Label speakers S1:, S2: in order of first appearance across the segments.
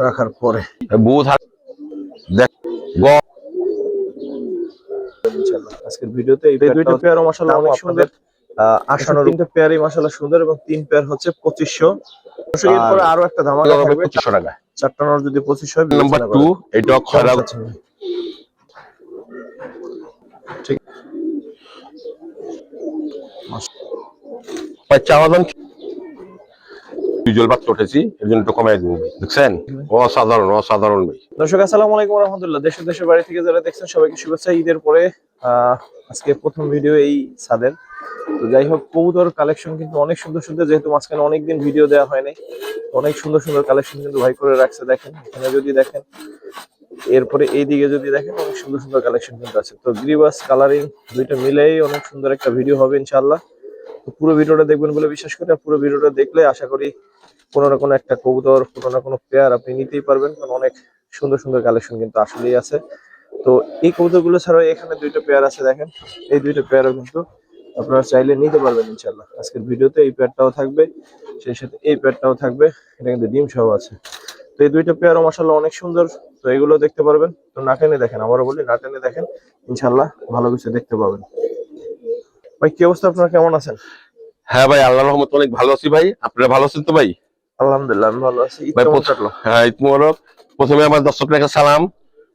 S1: রাখার পরে
S2: বুধ দেখ
S1: ইনশাআল্লাহ আজকের ভিডিওতে এই দুইটা পেয়ারও মাশাআল্লাহ অনেক সুন্দর। আসানোর তিনটা পেয়ারই মাশাআল্লাহ সুন্দর এবং তিন পেয়ার হচ্ছে 2500। দর্শক এরপরে আরো একটা ধামাকা থাকবে
S2: 2500 টাকা।
S1: চারটা নর যদি 2500 হয়
S2: নাম্বার 2 এটা খরা
S1: ঠিক
S2: চাওয়াদাম ভিজুয়াল বাক্স উঠেছি এর জন্য একটু কমাই দিন ভাই। দেখছেন অসাধারণ অসাধারণ ভাই।
S1: দর্শক আসসালামু আলাইকুম ওয়া রাহমাতুল্লাহ। দেশের বাড়ি থেকে যারা দেখছেন সবাইকে শুভেচ্ছা। ঈদের পরে আজকে প্রথম ভিডিও এই ছাদের। তো যাই হোক কবুতর কালেকশন কিন্তু অনেক সুন্দর সুন্দর, যেহেতু মাঝখানে অনেকদিন ভিডিও দেওয়া হয় নাই, অনেক সুন্দর সুন্দর কালেকশন কিন্তু ভাই করে রাখছে। দেখেন এখানে যদি দেখেন, এরপরে এইদিকে যদি দেখেন অনেক সুন্দর সুন্দর কালেকশন কিন্তু আছে। তো গ্রিবাস কালারিং দুইটা মিলেই অনেক সুন্দর একটা ভিডিও হবে ইনশাআল্লাহ। তো পুরো ভিডিওটা দেখবেন বলে বিশ্বাস করি। পুরো ভিডিওটা দেখলে আশা করি কোনো না কোনো একটা কবুতর, কোনো না কোনো পেয়ার আপনি নিতেই পারবেন, কারণ অনেক সুন্দর সুন্দর কালেকশন কিন্তু আসলেই আছে। তো এই কবুতরগুলো ছাড়াও এখানে দুইটা পেয়ার আছে, দেখেন এই দুইটা পেয়ারও কিন্তু আপনারা চাইলে নিতে পারবেন ইনশাআল্লাহ। আজকের ভিডিওতে এই পেয়ারটাও থাকবে, সেই সাথে এই পেয়ারটাও থাকবে, এটা কিন্তু ডিম সহ আছে। তো এই দুইটা পেয়ারও মাশাআল্লাহ অনেক সুন্দর। তো এগুলো দেখতে পারবেন। তো না টেনে দেখেন, আবারও বলি না টেনে দেখেন, ইনশাআল্লাহ ভালো কিছু দেখতে পাবেন। ভাই কি অবস্থা, আপনারা কেমন আছেন?
S2: হ্যাঁ ভাই আল্লাহর রহমতে অনেক ভালো আছি ভাই। আপনারা ভালো আছেন তো ভাই?
S1: আলহামদুলিল্লাহ আমি ভালো আছি। ঈদ
S2: ভাই
S1: কেমন কাটলো?
S2: হ্যাঁ ঈদ মোবারক। প্রথমে আমার দর্শকদের কাছে সালাম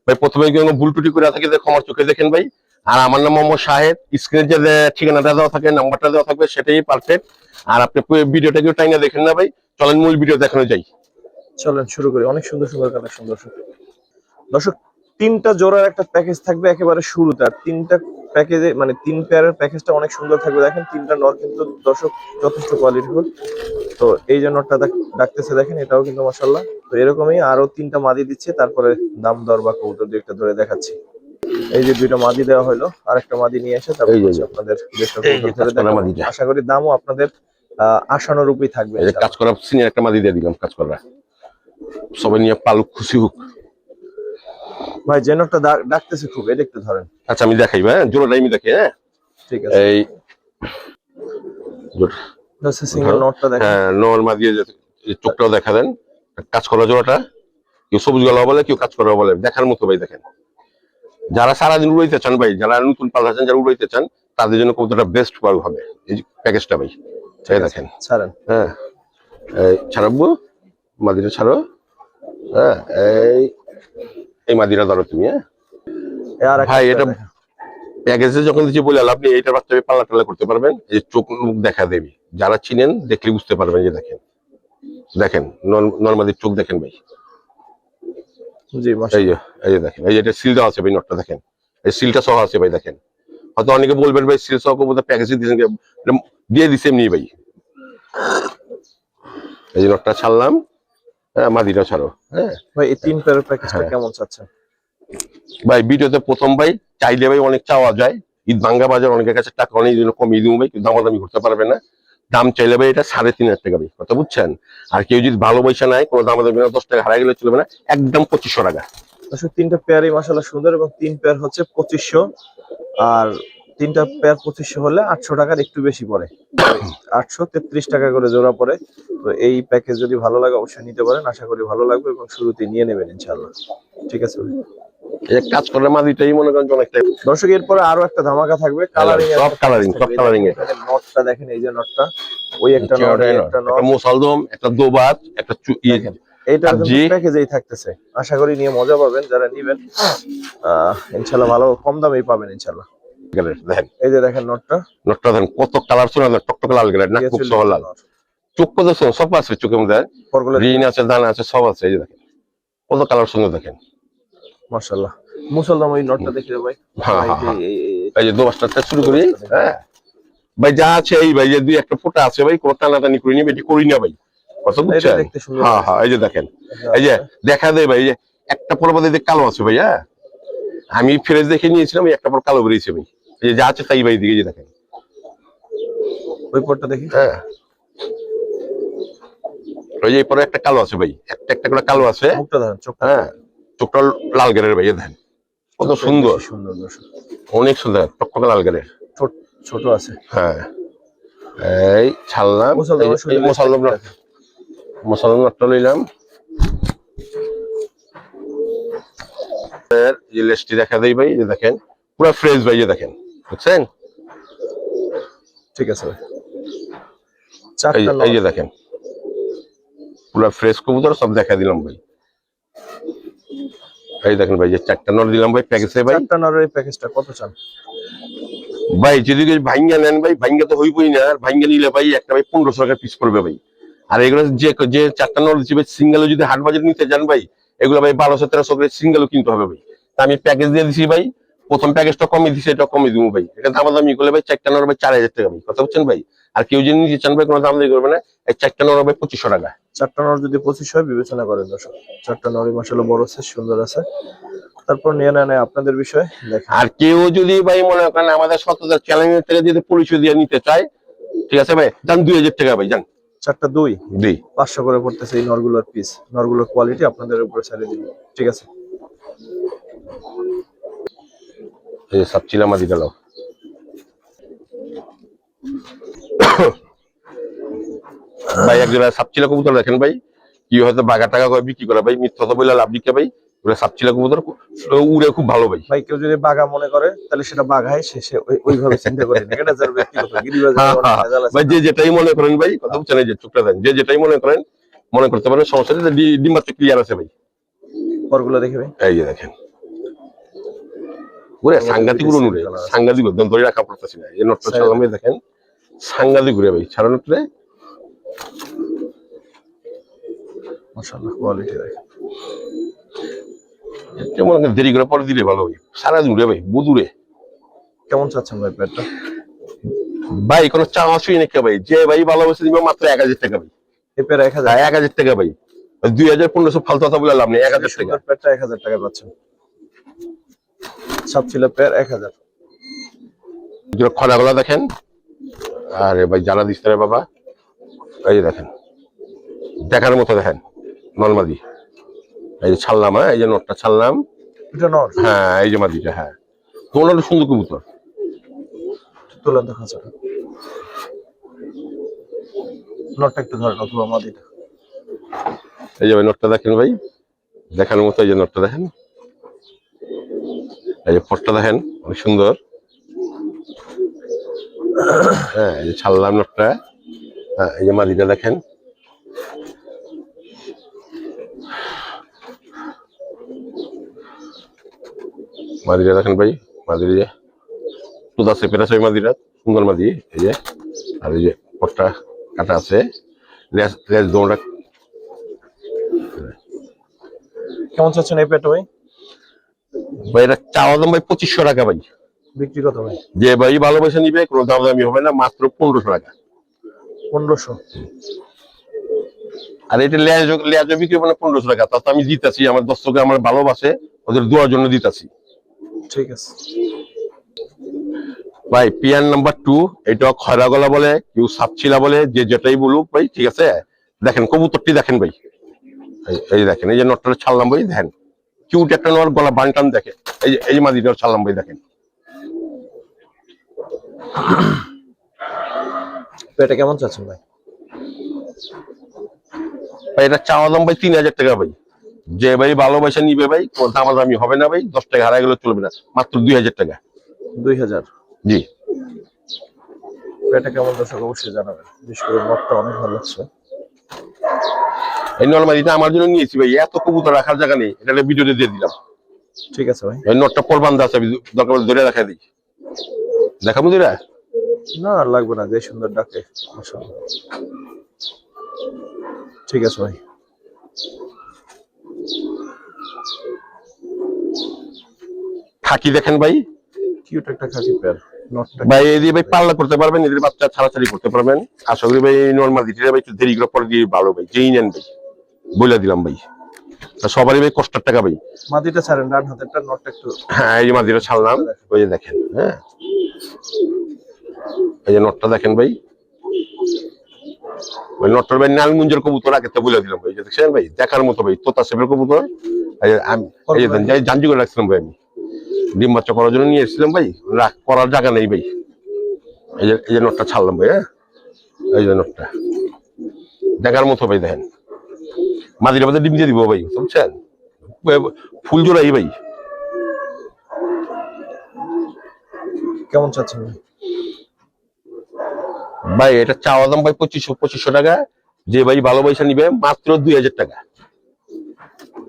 S2: ভাই। প্রথমে কোনো ভুল টুটি করে থাকে ক্ষমার চোখে দেখেন ভাই। আর আমার নাম মোহাম্মদ শাহেদ। স্ক্রিনে যে ঠিকানাটা দেওয়া থাকে, নাম্বারটা দেওয়া থাকবে, সেটাই পারফেক্ট। আর আপনি ভিডিওটা কেউ টাইনা দেখেন না ভাই, চলেন মূল ভিডিও দেখানো যাই।
S1: চলেন শুরু করি। অনেক সুন্দর সুন্দর কালেকশন দর্শক তিনটা জোড়ার একটা প্যাকেজ থাকবে একেবারে শুরুতে। আর তিনটা প্যাকেজে মানে তিন পেয়ারের প্যাকেজটা অনেক সুন্দর থাকবে। দেখেন তিনটা নর কিন্তু দর্শক যথেষ্ট কোয়ালিটিফুল। তো এই যে নরটা ডাকতেছে দেখেন, এটাও কিন্তু মাশাআল্লাহ। তো এরকমই আরো তিনটা মাদি দিচ্ছে, তারপরে দাম দর বা কবুতর দুই একটা ধরে দেখাচ্ছি। এই যে দুইটা মাদি দেওয়া হলো, আর একটা মাদি নিয়ে এসে তারপর আপনাদের আশা করি দামও আপনাদের আশানুরূপই থাকবে।
S2: কাজ করা সিনিয়র একটা মাদি দিয়ে দিলাম, কাজ করা সবাই নিয়ে পালুক খুশি হোক
S1: ভাই। যে নটটা ডাকতেছে খুব, এটা একটু ধরেন।
S2: আচ্ছা আমি দেখাই ভাই, জোড়াটা আমি দেখি। হ্যাঁ
S1: ঠিক আছে।
S2: এই
S1: সিঙ্গেল নটটা দেখেন।
S2: হ্যাঁ নর্মাল দিয়ে চোখটাও দেখা দেন। কাজ করা জোড়াটা কেউ সবুজ গলা বলে, কেউ কাজ করা বলে, দেখার মতো ভাই। দেখেন যারা সারাদিন উড়াইতে চান ভাই, যারা নতুন পাল্লা চান, যারা উড়াইতে চান, তাদের জন্য কতটা বেস্ট হবে এই প্যাকেজটা ভাই। দেখেন
S1: ছাড়েন।
S2: হ্যাঁ ছাড়াবো মাদিটা ছাড়ো। হ্যাঁ এই মাদিটা ধরো তুমি। হ্যাঁ ভাই এটা প্যাকেজে যখন দিচ্ছি বলে আপনি এইটার বাচ্চাকে পাল্লা টাল্লা করতে পারবেন। এই চোখ মুখ দেখা দেবি, যারা চিনেন দেখলে বুঝতে পারবেন। যে দেখেন দেখেন নর্মালি চোখ দেখেন ভাই।
S1: জি
S2: এই যে দেখেন, এই যে এটা সিল দেওয়া আছে ভাই, নটটা দেখেন, এই সিলটা সহ আছে ভাই। দেখেন হয়তো অনেকে বলবেন ভাই সিল সহ বোধহয় প্যাকেজে দিয়ে দিছে এমনি ভাই। এই যে নটটা ছাড়লাম। হ্যাঁ মাদিটা ছাড়ো। হ্যাঁ
S1: ভাই এই তিন পেয়ারের প্যাকেজটা কেমন চাচ্ছেন
S2: ভাই? ভিডিওতে প্রথম ভাই চাইলে ভাই অনেক চাওয়া যায়। ঈদ ভাঙ্গা বাজার, অনেকের কাছে টাকা অনেক জন্য কমিয়ে দিব ভাই, কিন্তু দামাদামি করতে পারবে না। দাম চাইলে ভাই এটা 3500 টাকা ভাই, কথা বুঝছেন? আর কেউ যদি ভালোবাসা নাই, কোনো দামাদামি না, 10 টাকা হারাই গেলে চলবে না, একদম 2500 টাকা।
S1: আসলে তিনটা পেয়ারই মাশাআল্লাহ সুন্দর, এবং তিন পেয়ার হচ্ছে 2500। আর তিনটা পেয়ার 2500 হলে 800 টাকার একটু বেশি পড়ে, 833 টাকা করে জোড়া পড়ে। তো এই প্যাকেজ যদি ভালো লাগে অবশ্যই নিতে পারেন, আশা করি ভালো লাগবে এবং শুরুতেই নিয়ে নেবেন ইনশাআল্লাহ। ঠিক আছে ভাই,
S2: এই কাজ করে মাদিটাই মনে করেন অনেকটা।
S1: দর্শক এরপরে আরো একটা ধামাকা থাকবে কালারিং,
S2: সব কালারিং, সব কালারিং এ।
S1: নটটা দেখেন, এই যে নটটা, ওই একটা নট, একটা নট,
S2: মুসালদম, একটা দোবাত, একটা
S1: দেখেন এইটা কিন্তু প্যাকেজেই থাকতেছে। আশা করি নিয়ে মজা পাবেন যারা নিবেন, ইনশাআল্লাহ ভালো কম দামেই পাবেন ইনশাআল্লাহ।
S2: দেখেন
S1: এই যে দেখেন নটটা
S2: দেখেন কত কালার শোনা, টকটক লাল গেলে নাক মুখ সহ লাল, চোখ কত সব আছে চোখের মধ্যে, রিন আছে, দানা আছে, সব আছে। এই যে দেখেন কত কালার সুন্দর দেখেন
S1: মাশাআল্লাহ। মুসলমান ওই নটটা দেখি ভাই।
S2: হ্যাঁ হ্যাঁ এই যে দোবাসটা শুরু করি। হ্যাঁ ভাই যা আছে এই ভাই, যে দুই একটা ফোঁটা আছে ভাই, কোনো টানাটানি করি নি, বেটি করি না ভাই, কত বুঝছেন? হ্যাঁ হ্যাঁ এই যে দেখেন, এই যে দেখা দেয় ভাই, যে একটা পর বাদে কালো আছে ভাই। হ্যাঁ আমি ফ্রেশ দেখে নিয়েছিলাম, একটা পর কালো বেরিয়েছে ভাই। এই যে যা আছে তাই ভাই, দিকে যে দেখেন
S1: ওই পরটা দেখি।
S2: হ্যাঁ ওই যে পরে একটা কালো আছে ভাই, একটা একটা করে কালো আছে।
S1: মুখটা দেখেন, চোখটা,
S2: হ্যাঁ চোখটা লাল গেরের ভাই, দেখেন কত সুন্দর,
S1: সুন্দর দর্শক,
S2: অনেক সুন্দর, টকটকে লাল গেরের,
S1: ছোট আছে।
S2: হ্যাঁ এই ছাড়লাম, মুসালদম নটটা লইলাম। এই যে লেসটি দেখা দেই ভাই, এই যে দেখেন পুরো ফ্রেশ ভাই, এই যে দেখেন, বুঝছেন?
S1: ঠিক আছে ভাই।
S2: এই
S1: চারটা
S2: এই যে দেখেন পুরো ফ্রেশ কবুতর সব দেখা দিলাম ভাই। এই দেখেন ভাই, যে 4টা নর দিলাম ভাই প্যাকেজে ভাই।
S1: চারটা নরের এই প্যাকেজটা কত চান
S2: ভাই যদি ভাঙ্গা নেন ভাই, ভাঙ্গা তো হইবই না, আর ভাঙ্গা নিলে ভাই একটা ভাই 1500 টাকা পিস পড়বে ভাই। আর এগুলো যে যে 4টা নর দিচ্ছি ভাই, সিঙ্গেলও যদি হাট বাজার নিতে যান ভাই, এগুলো ভাই 1200-1300 করে সিঙ্গেলও কিনতে হবে ভাই। তা আমি প্যাকেজ দিয়ে দিছি ভাই, প্রথম প্যাকেজটা কমে দিছি, এটা কমে দিব ভাই। এটা দামাদামি করলে ভাই 4টা নর ভাই 4000 টাকা ভাই, কথা বুঝছেন ভাই? আর কেউ যদি নিতে চান ভাই কোনো দাম দিয়ে করবে না, এই 4টা নর ভাই 2500 টাকা।
S1: চারটা নর যদি 25 হয় বিবেচনা করেন দর্শক। চারটা নরই মাশাআল্লাহ বড় আছে, সুন্দর আছে। তারপর নিয়ে নেন আপনাদের বিষয় দেখেন।
S2: আর কেউ যদি ভাই মনে করেন আমাদের 7000 চ্যালেঞ্জের থেকে যদি পরিচয় দিয়ে নিতে চায়, ঠিক আছে ভাই, যান 2000 টাকা ভাই, যান
S1: চারটা 2
S2: জি।
S1: 500 করে পড়তেছে এই নরগুলোর পিস। নরগুলোর কোয়ালিটি আপনাদের উপরে ছেড়ে দিন, ঠিক আছে?
S2: এই যে সাপচিলা মাদি গেল ভাই, একজোড়া সাপচিলা কবুতর দেখেন ভাই, কি হয়তো বাঘা টাকা করে বিক্রি করে ভাই, মিথ্যা তো বললে লাভ দিকে ভাই। ওগুলো সাপচিলা কবুতর উড়ে খুব ভালো ভাই।
S1: ভাই কেউ যদি বাঘা মনে করে তাহলে সেটা বাঘাই, সে ওইভাবে চিন্তা করে না, এটা যার ব্যক্তিগত। গিরিবাজের অনেক ভেজাল আছে।
S2: ভাই যে যেটাই মনে করেন ভাই, কথা বুঝছেন? এই যে চোখটা দেন, যে যেটাই মনে করেন মনে করতে পারেন, সমস্যা নেই। ডিম বাচ্চা ক্লিয়ার আছে ভাই।
S1: পরগুলো দেখে ভাই।
S2: এই যে দেখেন ওরে সাংঘাতিক উড়ন উড়ে, সাংঘাতিক একদম ধরে রাখা পড়তেছি না। এই নটটা ছাড়লাম ভাই, দেখেন সাংঘাতিক ঘুরে ভাই, ছাড়া নটরে
S1: মাশাআল্লাহ কোয়ালিটি দেখেন।
S2: মনে করেন দেরি করে পরে দিলে ভালো ভাই, সারা দূরে ভাই, বুদুরে।
S1: কেমন চাচ্ছেন ভাই পেটটা?
S2: ভাই কোনো চাওয়া শুই নাকি ভাই, যে ভাই ভালোবাসে দিবে মাত্র 1000 টাকা ভাই।
S1: এই পেয়ার 1000?
S2: 1000 টাকা ভাই, 2000-1500 ফালতু কথা বলে লাভ নেই, 1000 টাকা।
S1: পেয়ারটা 1000 টাকা পাচ্ছেন। সব ছিল পেয়ার 1000।
S2: খরাগুলা দেখেন, আরে ভাই জ্বালা দিস রে বাবা। এই যে দেখেন, দেখার মতো দেখেন নলমাদি। এই যে ছাড়লাম, হ্যাঁ এই যে নটটা ছাড়লাম,
S1: এটা নর?
S2: হ্যাঁ এই যে মাদিটা, হ্যাঁ তোমার সুন্দর কবুতর।
S1: তুলেন দেখা যাবে নটটা একটু ধরেন, অথবা মাদিটা।
S2: এই যে ভাই নটটা দেখেন ভাই, দেখানোর মতো। এই যে নটটা দেখেন, এই যে ফটটা দেখেন অনেক সুন্দর। হ্যাঁ এই যে ছাড়লাম নটটা, হ্যাঁ এই যে মাদিটা দেখেন। মাদিটা দেখেন ভাই, মাদির যে তুদা সেপের আছে, ওই মাদিটা সুন্দর মাদি। এই যে আর এই যে ফটটা কাটা আছে, লেজ লেজ দোনটা।
S1: কেমন চাচ্ছেন এই পেয়ারটা ভাই?
S2: ভাই এটা চাওয়া দাম ভাই 2500 টাকা ভাই।
S1: বিক্রি কত ভাই?
S2: যে ভাই ভালোবাসা নিবে কোনো দাম দামি হবে না, মাত্র 1500 টাকা।
S1: 1500?
S2: আর এটা লেজ লেজ বিক্রি মানে 1500 টাকা, তাতে আমি দিতেছি, আমার দর্শক আমার ভালোবাসে, ওদের দোয়ার জন্য দিতেছি।
S1: ঠিক আছে
S2: ভাই পিয়ার নাম্বার 2, এটা খয়রা গলা বলে, কেউ সাপচিলা বলে, যে যেটাই বলুক ভাই, ঠিক আছে? দেখেন কবুতরটি দেখেন ভাই, এই দেখেন, এই যে নটটা ছাড়লাম ভাই, দেখেন কিউট একটা নর, গলা বানটান দেখেন। এই যে মাদিটা ছাড়লাম ভাই, দেখেন
S1: পেয়ারটা কেমন চাচ্ছেন ভাই?
S2: ভাই এটা চাওয়া দাম ভাই 3000 টাকা ভাই। যে ভাই ভালোবাসা নিবে ভাই, কোনো দামাদামি হবে না ভাই, 10 টাকা হারাই গেলে চলবে না, মাত্র 2000 টাকা।
S1: 2000?
S2: জি।
S1: পেয়ারটা কেমন দর্শক অবশ্যই জানাবেন, বিশেষ করে নটটা অনেক ভালো লাগছে।
S2: এই নরমালিটা আমার জন্য নিয়েছি ভাই, এত কবুতর রাখার জায়গা নেই, এটা ভিডিওতে দিয়ে দিলাম।
S1: ঠিক আছে ভাই।
S2: এই নটটা পরবান্ধা আছে, দরকার হলে ধরে রাখা দিই, দেখাবো ধরে।
S1: না আর লাগবে না, যে সুন্দর ডাকে মাশাআল্লাহ। ঠিক আছে ভাই।
S2: খাকি দেখেন ভাই,
S1: কিউট একটা খাকি পেয়ার। নটটা
S2: ভাই এই দিয়ে ভাই পাল্লা করতে পারবেন, এদের বাচ্চা ছাড়াছাড়ি করতে পারবেন। আশা করি ভাই এই নর্মাল দিতে ভাই একটু দেরি করে পরে দিয়ে ভালো ভাই, যেই নেন ভাই বলে দিলাম ভাই। সবারই ভাই কষ্টের টাকা ভাই।
S1: মাদিটা ছাড়েন, ডান হাতেরটা। নটটা একটু,
S2: হ্যাঁ এই যে মাদিটা ছাড়লাম, ওই যে দেখেন, হ্যাঁ এই যে নটটা দেখেন ভাই, ওই নটটার ভাই নালমুঞ্জের কবুতর আগে তো বলে দিলাম ভাই, যে দেখছেন ভাই দেখার মতো ভাই, তোতা সেপের কবুতর। আমি এই যে জাঞ্জি করে রাখছিলাম ভাই, আমি ডিম বাচ্চা করার জন্য নিয়ে এসেছিলাম ভাই, করার জায়গা নেই ভাই। এই যে নটটা ছাড়লাম ভাই, হ্যাঁ এই যে নটটা দেখার মতো ভাই, দেখেন মাদির মধ্যে ডিম দিয়ে দিব ভাই, বুঝছেন? ফুল জোড়াই ভাই,
S1: কেমন চাচ্ছেন ভাই?
S2: ভাই এটা চাওয়া দাম ভাই 2500 টাকা, যে ভাই ভালোবাসা নিবে মাত্র 2000 টাকা।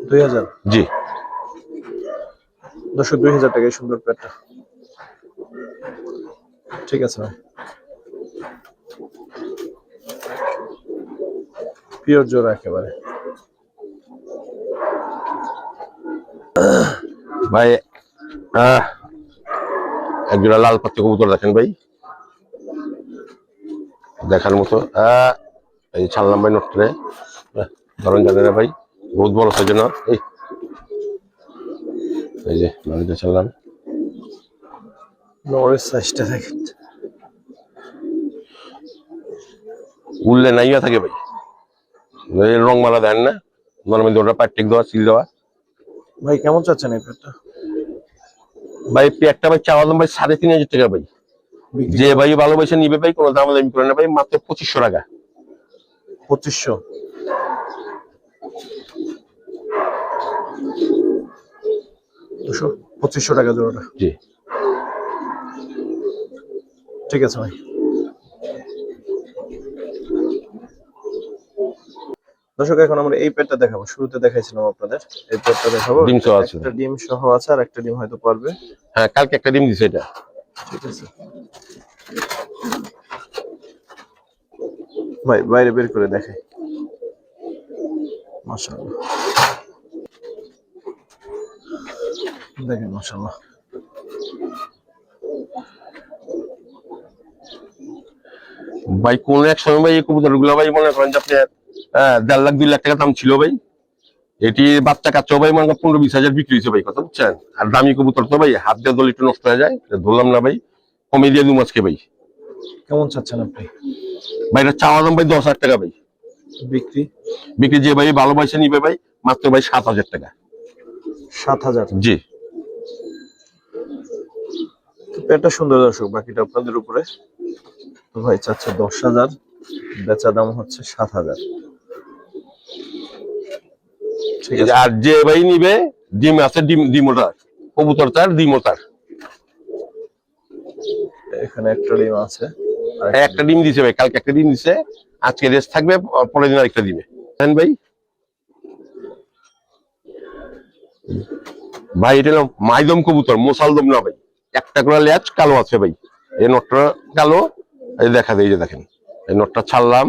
S1: 2000?
S2: জি।
S1: দর্শক 2000 টাকায় সুন্দর পেটটা। ঠিক আছে ভাই, পিওর জোড়া একেবারে।
S2: ভাই একজোড়া লাল পাত্র কবুতর দেখেন ভাই, দেখার মতো। এই ছাড়লাম ভাই নটরে, ধরেন জানে না ভাই, বহুত বড় সাইজের নট। এই যে মালিটা ছাড়লাম,
S1: নরের সাইজটা দেখেন,
S2: উল্লে নাইয়া থাকে ভাই, রং মালা দেন না, নর্মালি ওটা প্যাটেক দেওয়া, সিল দেওয়া।
S1: ভাই কেমন চাচ্ছেন এই পেটটা?
S2: ভাই একটা ভাই চাওয়া দাম ভাই 3500 টাকা ভাই, যে ভাই ভালোবাসে নিবে ভাই কোনো দাম দামি করে না ভাই, মাত্র 2500 টাকা।
S1: 2500? দুশো 2500 টাকা জোড়াটা।
S2: জি।
S1: ঠিক আছে ভাই। দর্শক এখন আমরা এই পেটটা দেখাবো, শুরুতে দেখাইছিলাম আপনাদের, এই পেটটা দেখাবো।
S2: ডিম সহ আছে,
S1: একটা ডিম সহ আছে, আর একটা ডিম হয়তো পারবে।
S2: হ্যাঁ কালকে একটা ডিম দিছে এটা।
S1: ঠিক আছে ভাই, বাইরে বের করে দেখাই। মাশাআল্লাহ, দেখেন মাশাআল্লাহ।
S2: ভাই কোন এক সময় ভাই এই কবুতর গুলো ভাই মনে করেন যে আপনি 1.5 লাখ 2 লাখ টাকা দাম ছিল ভাই, এটি বাচ্চা কাচ্চা ভাই মনে করেন 15-20 হাজার বিক্রি হয়েছে ভাই, কথা বুঝছেন। আর দামি কবুতর তো ভাই হাত দিয়ে দল একটু নষ্ট হয়ে যায়, ধরলাম না ভাই, কমে দিয়ে দু মাছকে ভাই।
S1: কেমন চাচ্ছেন আপনি?
S2: ভাই এটা চাওয়া দাম ভাই 10,000 টাকা ভাই,
S1: বিক্রি?
S2: বিক্রি যে ভাই ভালোবাসে নিবে ভাই মাত্র ভাই 7,000 টাকা।
S1: 7000?
S2: জি।
S1: পেটটা সুন্দর দর্শক, বাকিটা আপনাদের উপরে। তো ভাই চাচ্ছে 10,000, বেচা দাম হচ্ছে 7,000। ঠিক আছে।
S2: আর যে ভাই নিবে ডিম আছে, ডিমোটার কবুতর তার ডিমোটার।
S1: এখানে একটা ডিম আছে,
S2: একটা ডিম দিছে ভাই, কালকে একটা ডিম দিছে, আজকে রেস্ট থাকবে, পরের দিন আরেকটা দিবে ভাই। ভাই এটা হলো মাইদম কবুতর, মোসালদম না ভাই, একটা করে লেজ কালো আছে ভাই, এই নটটা কালো, এই দেখা যায়, এই যে দেখেন এই নটটা ছাড়লাম,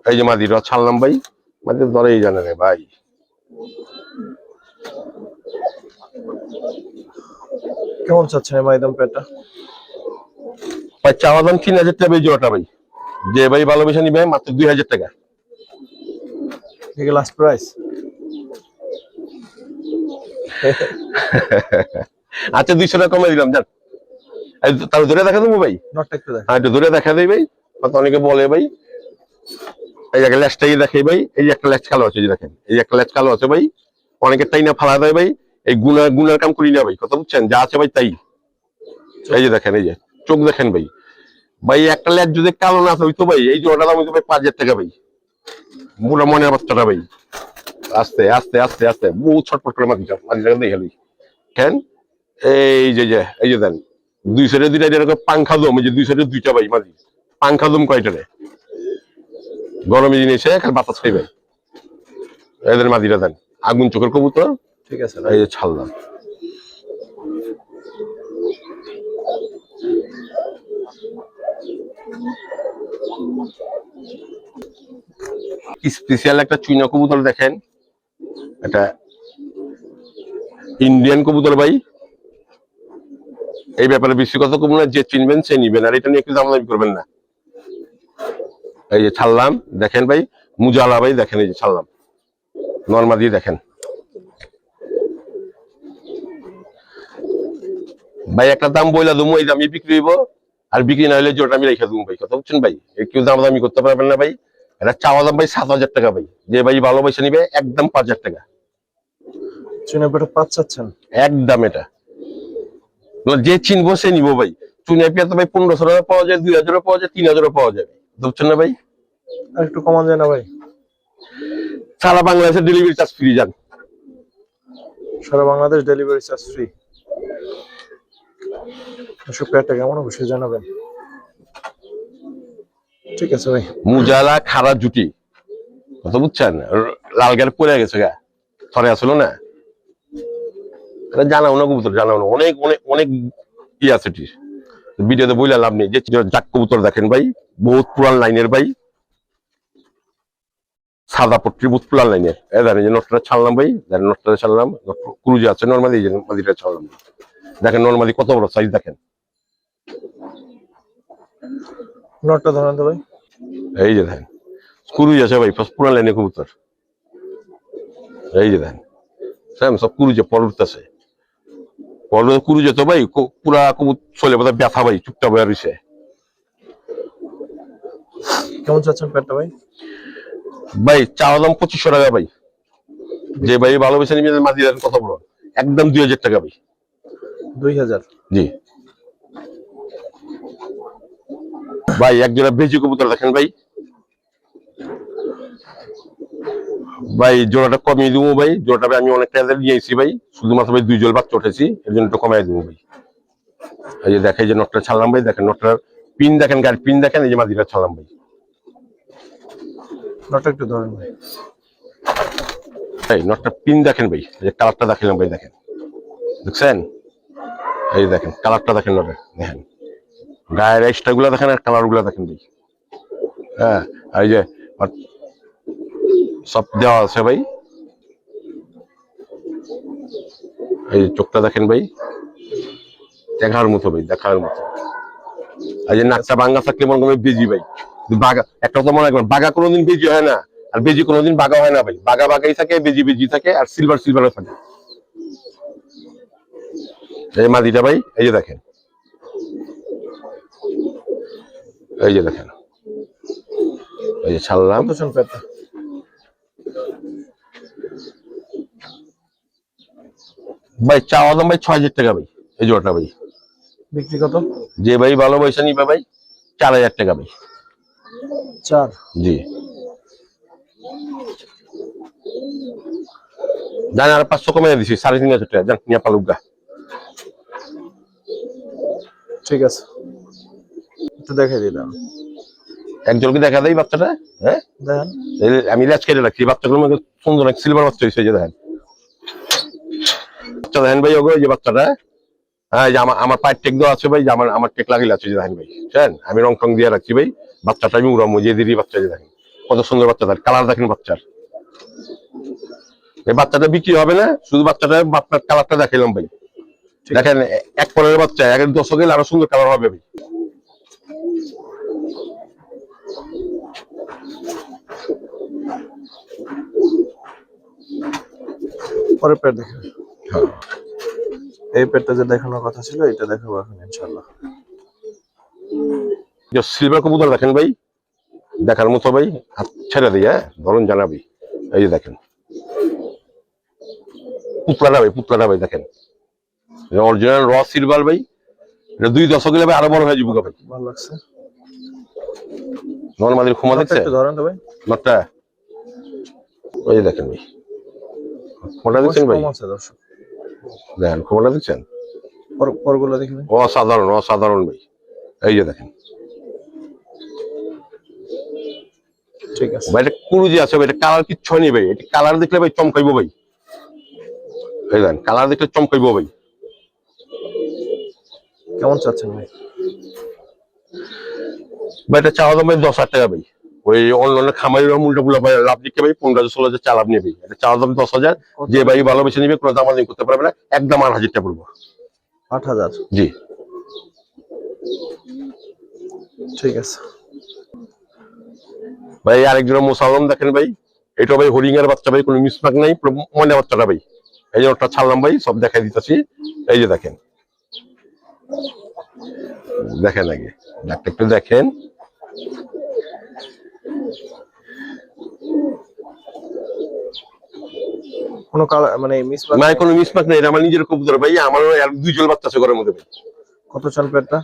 S2: এই যে মাদিটা ছাড়লাম ভাই, মাদির ধরেই জানে রে ভাই।
S1: কেমন চাচ্ছেন এই মাইদম পেটটা?
S2: ভাই চাওয়া দাম 3000 টাকা এই জোড়াটা ভাই, যে ভাই ভালোবেসে নিবে মাত্র 2000 টাকা।
S1: ঠিক লাস্ট প্রাইস?
S2: আচ্ছা 200 টাকা কমে দিলাম, যান তাহলে ধরে দেখা দেবো ভাই,
S1: নটটা একটু দেখ।
S2: একটু ধরে দেখা দেয় ভাই, অনেকে বলে ভাই, এই জায়গায় ল্যাচটাই দেখাই ভাই, এই যে একটা ল্যাচ কালো আছে, যে দেখেন এই যে একটা ল্যাচ কালো আছে ভাই, অনেকের তাই না ফালা দেয় ভাই, এই গুনার কাম করি না ভাই, কথা বুঝছেন, যা আছে ভাই তাই। এই যে দেখেন, এই যে চোখ দেখেন ভাই, ভাই একটা ল্যাচ যদি কালো না হইতো ভাই, এই যে ওটা দাম হইতো ভাই 5,000 টাকা ভাই, পুরো মনের বাচ্চাটা ভাই। আস্তে আস্তে আস্তে আস্তে বহু ছটফট করে মাটি টাকা দিয়ে গেলি কেন। এই যে এই যে দেন 2 সাইডে 2টা এরকম পাংখা দম, এই যে 2 সাইডে 2টা ভাই মাটি পাংখা দম কয়টারে, গরমে জিনিসে খালি বাতাস খাইবে, এদের মাদিটা দেন আগুন চোখের কবুতর।
S1: ঠিক আছে,
S2: এই যে ছাড়লাম। স্পেশাল একটা চুইনা কবুতর দেখেন, এটা ইন্ডিয়ান কবুতর ভাই, এই ব্যাপারে বেশি কথা কম না, যে চিনবেন সে নিবেন, আর এটা নিয়ে একটু দামাদামি করবেন না। এই যে ছাড়লাম দেখেন ভাই, মুজালা ভাই দেখেন, এই যে ছাড়লাম নর্মা দিয়ে দেখেন ভাই, একটা দাম বইলা দেবো, এই দামই বিক্রি হইব, আর বিক্রি না হলে যেটা আমি রেখে দেবো ভাই, কথা বুঝছেন ভাই, কেউ দামাদামি করতে পারবেন না ভাই। এটা চাওয়া দাম ভাই 7,000 টাকা ভাই, যে ভাই ভালোবাসে নিবে একদম 5,000 টাকা।
S1: চুনা পেটে 5 চাচ্ছেন
S2: একদম, এটা যে চিনবো সে নিবো ভাই। চুনাপিয়া তো ভাই 1500 টাকা পাওয়া যায়, 2000 পাওয়া যায়, 3000 পাওয়া যায়, বুঝছেন না ভাই।
S1: আর একটু কমান যায় না ভাই?
S2: সারা বাংলাদেশের ডেলিভারি চার্জ ফ্রি, যান
S1: সারা বাংলাদেশ ডেলিভারি চার্জ ফ্রি। দর্শক পেয়ারটা কেমন অবশ্যই জানাবেন। ঠিক আছে ভাই।
S2: মুজালা খারা জুটি কথা বুঝছেন, লাল গাড়ি পড়ে গেছে গা, থরে আসলো না, জানাও না কবুতর, জানাও না, অনেক অনেক অনেক ই আছে ভিডিওতে বইলে লাভ নেই। যে জাক কবুতর দেখেন ভাই, বহুত পুরান লাইনের ভাই, সাদা পট্টি বহুত পুরান লাইনের। দেখেন যে নটটা ছাড়লাম ভাই, দেখেন নটটা ছাড়লাম, ক্রুজে আছে নর্মালি, যে নর্মালিটা ছাড়লাম, দেখেন নর্মালি কত বড় সাইজ দেখেন।
S1: নটটা ধরেন তো ভাই।
S2: এই যে দেখেন ক্রুজ আছে ভাই, পুরান লাইনের কবুতর। এই যে দেখেন সব ক্রুজে পর্বত আছে, পর্বত ক্রুজে তো ভাই পুরা কবুতর চলে বোধ ব্যথা ভাই, চুপটা বয়ে রয়েছে।
S1: কেমন চাচ্ছেন পেয়ারটা ভাই?
S2: ভাই চাওয়া দাম 2500 টাকা ভাই। যে ভাই ভালোবেসে নিবেন মাঝি দেন কত বড়, একদম 2000 টাকা ভাই।
S1: 2000?
S2: জি ভাই। একজোড়া বেজি কবুতর দেখেন ভাই, ভাই জোড়াটা কমিয়ে দিব ভাই, জোড়াটা আমি অনেক টাকা নিয়ে আইছি ভাই, শুধুমাত্র ভাই 2 জোড় বাচ্চা উঠেছি, এর জন্য একটু কমাই দিব ভাই। এই যে দেখেন যে নটটা ছাড়লাম ভাই, দেখেন নটটার পিন দেখেন, গাড়ির পিন দেখেন, এই যে মাঝিটা ছাড়লাম ভাই।
S1: নটটা একটু ধরেন ভাই।
S2: এই নটটা পিন দেখেন ভাই, এই যে কালারটা দেখালাম ভাই, দেখেন দেখছেন, এই দেখেন কালারটা দেখেন, নটে দেখেন গায়ের এক্সট্রা গুলা দেখেন, আর কালার গুলা দেখেন ভাই। হ্যাঁ এই যে সব দেওয়া আছে ভাই। এই চোখটা দেখেন ভাই, দেখার মতো ভাই, দেখার মতো। এই যে নাকটা ভাঙ্গা থাকলে মনে করেন বেজি ভাই, বাঘা একটা তো মনে রাখবেন, বাঘা কোনোদিন বেজি হয় না, আর বেজি কোনোদিন বাঘা হয় না ভাই। বাঘা বাঘাই থাকে, বেজি বেজি থাকে, আর সিলভার সিলভারও থাকে। এই মাদিটা ভাই, এই যে দেখেন, এই যে দেখেন, এই যে ছাড়লাম।
S1: কত চান পেয়ারটা?
S2: ভাই চাওয়া দাম ভাই 6000 টাকা ভাই, এই জোড়াটা ভাই।
S1: বিক্রি কত?
S2: যে ভাই ভালোবাসা নিবে ভাই 4000 টাকা ভাই।
S1: 4?
S2: জি জান, আর 500 কমে দিছি, 3500 টাকা জান, নিয়ে পালুক গা।
S1: ঠিক আছে, একটু দেখাই দিলাম।
S2: একজনকে দেখা দেয় বাচ্চাটা। হ্যাঁ
S1: দেখেন,
S2: আমি ল্যাচ কেটে রাখছি, বাচ্চাগুলো মধ্যে সুন্দর এক সিলভার বাচ্চা হয়েছে, যে দেখেন বাচ্চা দেখেন ভাই, ওগো এই যে বাচ্চাটা। হ্যাঁ যে আমার পায়ের টেক দেওয়া আছে ভাই, যে আমার টেক লাগিয়ে আছে, যে দেখেন ভাই, বুঝছেন, আমি রং টং দিয়ে রাখছি ভাই। বাচ্চাটা আমি উড়ামো, যে দিদি বাচ্চা, যে দেখেন কত সুন্দর বাচ্চা, তার কালার দেখেন বাচ্চার। এই বাচ্চাটা বিক্রি হবে না, শুধু বাচ্চাটা আপনার কালারটা দেখাইলাম ভাই। দেখেন এক পরের বাচ্চা, এক দশকের আরো সুন্দর কালার হবে ভাই।
S1: পরের পেয়ার দেখেন। এই পেয়ারটা যে দেখানোর কথা ছিল, এটা দেখাবো এখন ইনশাআল্লাহ।
S2: সিলভার কবুতর দেখেন ভাই, দেখার মতো ভাই, হাত ছেড়ে দিই, হ্যাঁ ধরুন জানাবি। এই যে দেখেন পুতলাটা ভাই, পুতলাটা ভাই দেখেন, অরিজিনাল র সিলভার ভাই। এটা 2 দশক গেলে ভাই আরো বড় হয়ে যাবো ভাই।
S1: ভালো লাগছে।
S2: নর্মালি ক্ষমা দেখছে
S1: একটু ধরেন তো ভাই।
S2: নটটা, ওই যে দেখেন ভাই, ক্ষমতা দেখছেন ভাই,
S1: কম আছে দর্শক,
S2: দেখেন ক্ষমতা দেখছেন,
S1: পরগুলো দেখবেন।
S2: অসাধারণ অসাধারণ ভাই। এই যে দেখেন
S1: ঠিক আছে
S2: ভাই, এটা কুরুজি আছে ভাই, এটা কালার কিচ্ছু হয়নি ভাই, এটা কালার দেখলে ভাই চমকাইবো ভাই। এই দেখেন কালার দেখলে চমকাইবো ভাই।
S1: কেমন চাচ্ছেন ভাই?
S2: ভাই এটা চাওয়া দাম ভাই 10,000 টাকা ভাই। ওই অন্যান্য খামারিরা উল্টা পুল্টা ভাই লাভ দিচ্ছে ভাই, 15-16 চা লাভ নেবে। এটা চাওয়া দাম 10,000, যে ভাই ভালোবেসে নিবে কোনো দামাদামি করতে পারবে না, একদম 8,000 টাকা পড়বো।
S1: 8,000?
S2: জি
S1: ঠিক আছে
S2: ভাই। আরেকজন মোসালম দেখেন ভাই, এটা ভাই হরিং এর বাচ্চা ভাই, কোনো মিসমার্ক নাই, মনে বাচ্চাটা ভাই। এই যে ওটা ছাড়লাম ভাই, সব দেখাই দিতেছি। এই যে দেখেন, দেখেন আগে ডাক্তার একটু দেখেন।
S1: কোনো কালার মানে মিসমার্ক
S2: মানে কোনো মিসমার্ক নেই, এটা আমার নিজের কবুতর ভাই, আমারও 2 জন বাচ্চা আছে ঘরের মধ্যে ভাই।
S1: কত চান পেয়ারটা?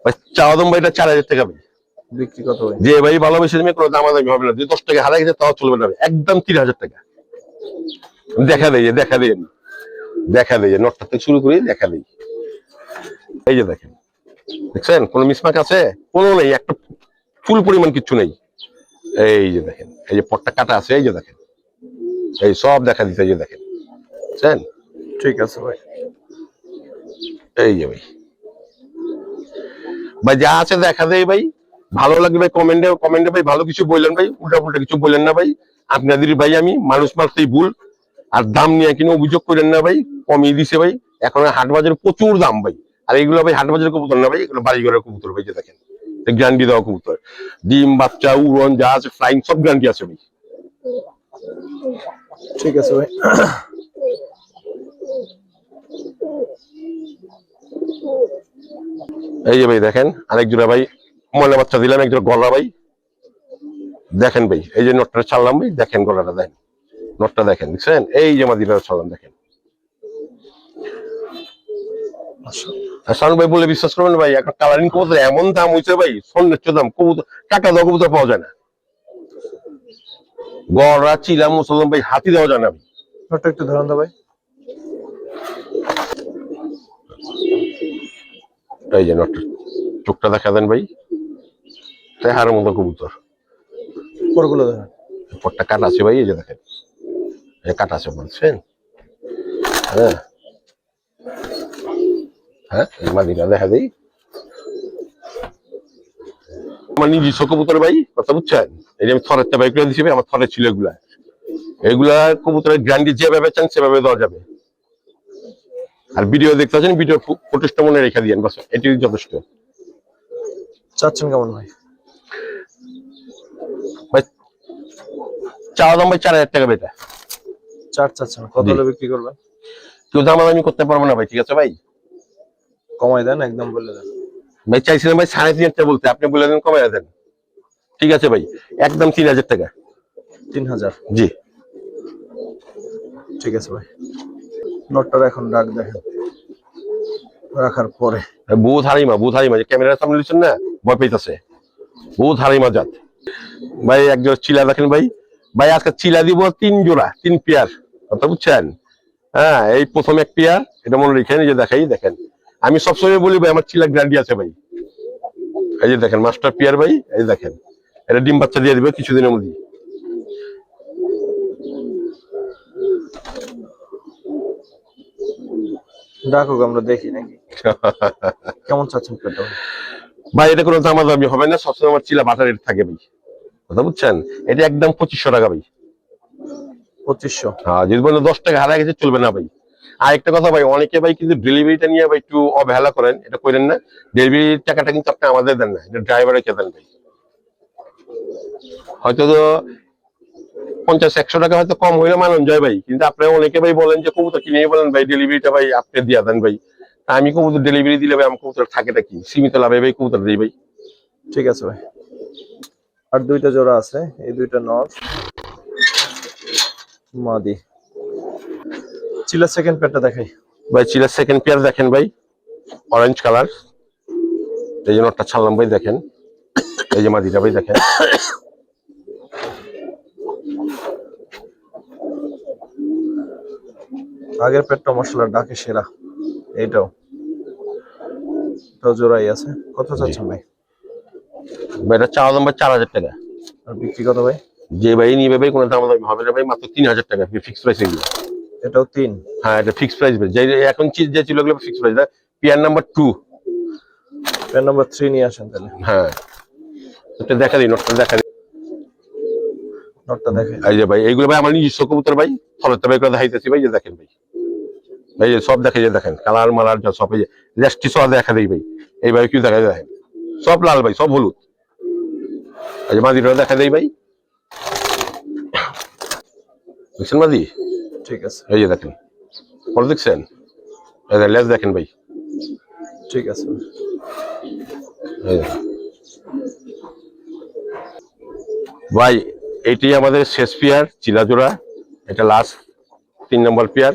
S2: ভাই চাওয়া দাম ভাই এটা 4,000 টাকা ভাই।
S1: বিক্রি কত ভাই?
S2: যে ভাই ভালোবেসে নিবে কোনো দামাদামি হবে না, যদি 10 টাকা হারাই গেছে তাও চলবে না, একদম 30,000 টাকা। দেখা দেয়, দেখা দেয়, দেখা দেয়, নটটা থেকে শুরু করি দেখা দেয়। এই যে দেখেন, দেখছেন কোনো মিসমার্ক আছে? কোনো নেই, একটা ফুল পরিমাণ কিচ্ছু নেই। এই যে দেখেন, এই যে পটটা কাটা আছে, এই যে দেখেন, এই সব দেখা দিতে, এই যে দেখেন, বুঝছেন?
S1: ঠিক আছে ভাই।
S2: এই যে ভাই, ভাই যা আছে দেখা দেয় ভাই। ভালো লাগবে ভাই, কমেন্টে কমেন্টে ভাই ভালো কিছু বললেন ভাই, উল্টা পুল্টা কিছু বললেন না ভাই। আপনাদের ভাই আমি মানুষ মারতেই ভুল, আর দাম নিয়ে কিনে অভিযোগ করেন না ভাই। কমিয়ে দিছে ভাই, এখন হাট বাজারে প্রচুর দাম ভাই। আর এগুলো ভাই হাট বাজারের কবুতর না ভাই, এগুলো বাড়ি ঘরের কবুতর ভাই। যে দেখেন, গ্যারান্টি দেওয়া কবুতর, ডিম বাচ্চা উড়ন যা আছে ফ্লাইং সব গ্যারান্টি আছে ভাই।
S1: ঠিক আছে ভাই।
S2: এই যে ভাই দেখেন, আরেক জোড়া ভাই ময়না বাচ্চা দিলাম, এক জোড়া গলা ভাই। দেখেন ভাই, এই যে নটটা ছাড়লাম ভাই, দেখেন গলাটা দেখেন, নটটা দেখেন, দেখছেন? এই যে মাদিটা ছাড়লাম, দেখেন। শানু ভাই বলে বিশ্বাস করবেন ভাই, এখন কালারিং কবুতর এমন দাম হয়েছে ভাই, সন্ন্যাস্য দাম। কবুতর টাকা দেওয়া কবুতর পাওয়া যায় না। গড়া চিলা মুসলমান ভাই হাতি দেওয়া যায় না ভাই।
S1: নটটা একটু ধরুন তো ভাই।
S2: এই যে নটটা চোখটা দেখা দেন ভাই, তেহার মতো কবুতর।
S1: পরগুলো ধরেন।
S2: পটটা কাটা আছে ভাই, এই যে দেখেন, কাটা আছে বলছেন। হ্যাঁ হ্যাঁ, এই মাদিটা দেখা দেই। আমার নিজস্ব কবুতর ভাই, কথা বুঝছেন? এই যে আমি থরেরটা বাই করে দিচ্ছি ভাই, আমার থরের ছিল এগুলা। এগুলা কবুতরের গ্যারান্টি যেভাবে চান সেভাবে দেওয়া যাবে। আর ভিডিও দেখতে আছেন, ভিডিও ফুটেজটা মনে রেখে দিয়েন, বাস এটি যথেষ্ট।
S1: চাচ্ছেন কেমন ভাই?
S2: ভাই চাওয়া দাম ভাই 4000 টাকা বেটা।
S1: 4 চাচ্ছেন, কত হলে বিক্রি করবেন?
S2: কেউ দামাদামি করতে পারবো না ভাই, ঠিক আছে ভাই?
S1: কমাই দেন, একদম বলে দেন
S2: ভাই। চাইছিলাম ভাই 3500 টাকা বলতে, আপনি বলে দেন কমাই দেন। ঠিক আছে ভাই, একদম 3000 টাকা।
S1: 3000?
S2: জি
S1: ঠিক আছে ভাই। নটটার এখন ডাক দেখেন রাখার পরে।
S2: বহুত হারিমা যে ক্যামেরার সামনে দিচ্ছেন না, ভয় পাইতেছে। বহুত হারিমা জাত ভাই। এক জোড়া চিলা দেখেন ভাই। ভাই আজকে চিলা দিব 3 জোড়া, 3 পেয়ার, কথা বুঝছেন? হ্যাঁ, এই প্রথম এক পেয়ার, এটা মনে রেখেন। এই যে দেখাই দেখেন, আমি সবসময় বলি ভাই আমার চিলা গ্যারান্টি আছে ভাই। এই যে দেখেন মাস্টার পেয়ার ভাই, এই দেখেন, এটা ডিম বাচ্চা দিয়ে দিবে কিছুদিনের মধ্যে।
S1: ডাকুক, আমরা দেখি নাকি। কেমন চাচ্ছেন পেটা?
S2: ভাই এটা কোনো দামাদামি হবে না, সবসময় আমার চিলা বাটার রেট থাকে ভাই, কথা বুঝছেন? এটা একদম 2500 টাকা ভাই।
S1: 2500?
S2: হ্যাঁ, যদি বলেন 10 টাকা হারা গেছে চলবে না ভাই। আর একটা কথা ভাই, অনেকে ভাই কিন্তু ডেলিভারিটা নিয়ে ভাই একটু অবহেলা করেন, এটা করেন না। ডেলিভারির টাকাটা কিন্তু আপনি আমাদের দেন না, এটা ড্রাইভারকে দেন ভাই। হয়তো তো 50-100 টাকা হয়তো কম হইলে মানুষ যায় ভাই, কিন্তু আপনারা অনেকে ভাই বলেন যে কবুতর কিনে বলেন ভাই ডেলিভারিটা ভাই আপনি দিয়ে দেন ভাই। আমি কবুতর ডেলিভারি দিলে ভাই আমার কবুতর থাকেটা কি, সীমিত লাভে ভাই কবুতর দিই ভাই।
S1: ঠিক আছে ভাই। আর দুইটা জোড়া আছে, এই দুইটা নর মাদি। চিলা সেকেন্ড পেটটা দেখাই
S2: ভাই। চিলার সেকেন্ড পেয়ার দেখেন ভাই, অরেঞ্জ কালার। এই যে নটটা ছাড়লাম ভাই, দেখেন। এই যে মাদিটা ভাই দেখেন।
S1: আগের পেটটা মশলা ডাকে সেরা। এইটাও জোড়াই আছে। কত চাচ্ছেন ভাই?
S2: ভাই এটা চাওয়া দাম ভাই 4000 টাকা।
S1: আর বিক্রি কত ভাই?
S2: যে ভাই নিবে ভাই কোনো দাম দামি হবে না ভাই, মাত্র 3000 টাকা ফিক্স প্রাইস এগুলো।
S1: এটাও 3?
S2: হ্যাঁ, এটা ফিক্স প্রাইস ভাই। যে এখন চিজ যে ছিল ওগুলো fix price. Pair number 2।
S1: Pair number 3 নিয়ে আসেন তাহলে।
S2: হ্যাঁ, এটা দেখা দিই, নটটা দেখা দিই।
S1: নটটা দেখেন।
S2: এই যে ভাই এইগুলো ভাই আমার নিজস্ব কবুতর ভাই, ফলতে ভাই করে দেখাইতেছি ভাই। যে দেখেন ভাই, এই যে সব দেখে, যে দেখেন কালার মালার যা সব, এই যে রেস্টি সব দেখা দেই ভাই। এইভাবে কি দেখা যায় দেখেন, সব লাল ভাই, সব হলুদ। এই যে মাদিটা দেখা দেই ভাই, দেখছেন মাদি?
S1: ঠিক আছে।
S2: এই যে দেখেন পরে দেখছেন, এই যে লেজ দেখেন ভাই।
S1: ঠিক আছে।
S2: ভাই এটি আমাদের শেষ পেয়ার চিলা জোড়া, এটা লাস্ট 3 নম্বর পেয়ার।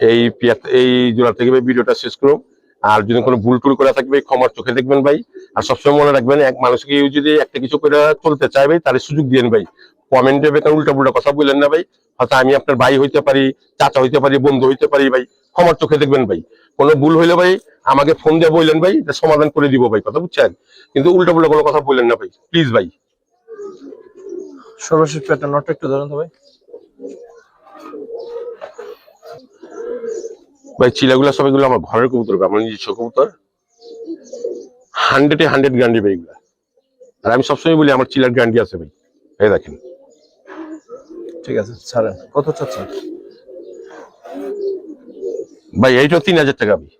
S2: এই পেয়ার, এই জোড়া থেকে ভাই ভিডিওটা শেষ করুন। আর যদি কোনো ভুল টুল করে থাকবে ক্ষমার চোখে দেখবেন ভাই। আর সবসময় মনে রাখবেন, এক মানুষকে যদি একটা কিছু করে চলতে চায় ভাই, তার সুযোগ দিন ভাই। কমেন্টে বেকার উল্টা পুল্টা কথা বললেন না ভাই। হয়তো আমি আপনার ভাই হইতে পারি, চাচা হইতে পারি, বন্ধু হইতে পারি ভাই, ক্ষমার চোখে দেখবেন ভাই। কোনো ভুল হইলে ভাই আমাকে ফোন দিয়ে বললেন ভাই, এটা সমাধান করে দিব ভাই, কথা বুঝছেন? কিন্তু উল্টা পুল্টা কোনো কথা বললেন না ভাই, প্লিজ ভাই।
S1: সর্বশেষ পেয়ারটা নটটা একটু ধরুন তো ভাই।
S2: ভাই চিলাগুলা সবগুলো আমার ঘরের কবুতর, আমার নিজস্ব কবুতর, 100 গ্যারান্টি ভাই এগুলা। আর আমি সবসময় বলি আমার চিলার গ্যারান্টি আছে ভাই। এই দেখেন
S1: ঠিক আছে ছাড়েন, কত চাচ্ছেন?
S2: ভাই এইটা 3000 টাকা ভাই।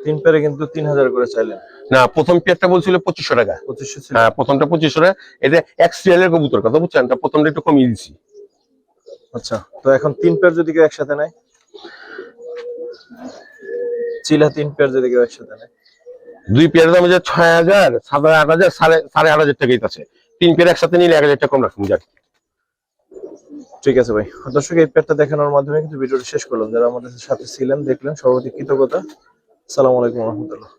S1: 3 পেয়ারে কিন্তু 3000 করে চাইলেন।
S2: না, প্রথম পেয়ারটা বলছিল 2500 টাকা।
S1: 2500 ছিল।
S2: হ্যাঁ, প্রথমটা 2500 টাকা। এটা এক্সিএলের কবুতর, কথা বুঝছেন? এটা প্রথমটা একটু কমিয়ে দিছি।
S1: আচ্ছা, তো এখন 3 পেয়ার যদি কেউ একসাথে নেয়, চিলা 3 পেয়ার যদি কেউ একসাথে নেয়,
S2: 2 পেয়ারের দাম যে 6000, 8000, 8500 টাকাই আছে। 3 পেয়ার একসাথে নিলে 1000 টাকা কম রাখুন যাক।
S1: ঠিক আছে ভাই। দর্শক এই পেয়ারটা দেখানোর মাধ্যমে কিন্তু ভিডিওটি শেষ করলাম। যারা আমাদের সাথে ছিলেন, দেখলেন, সর্বাধিক কৃতজ্ঞতা। আসসালামু আলাইকুম রহমতুল্লাহ।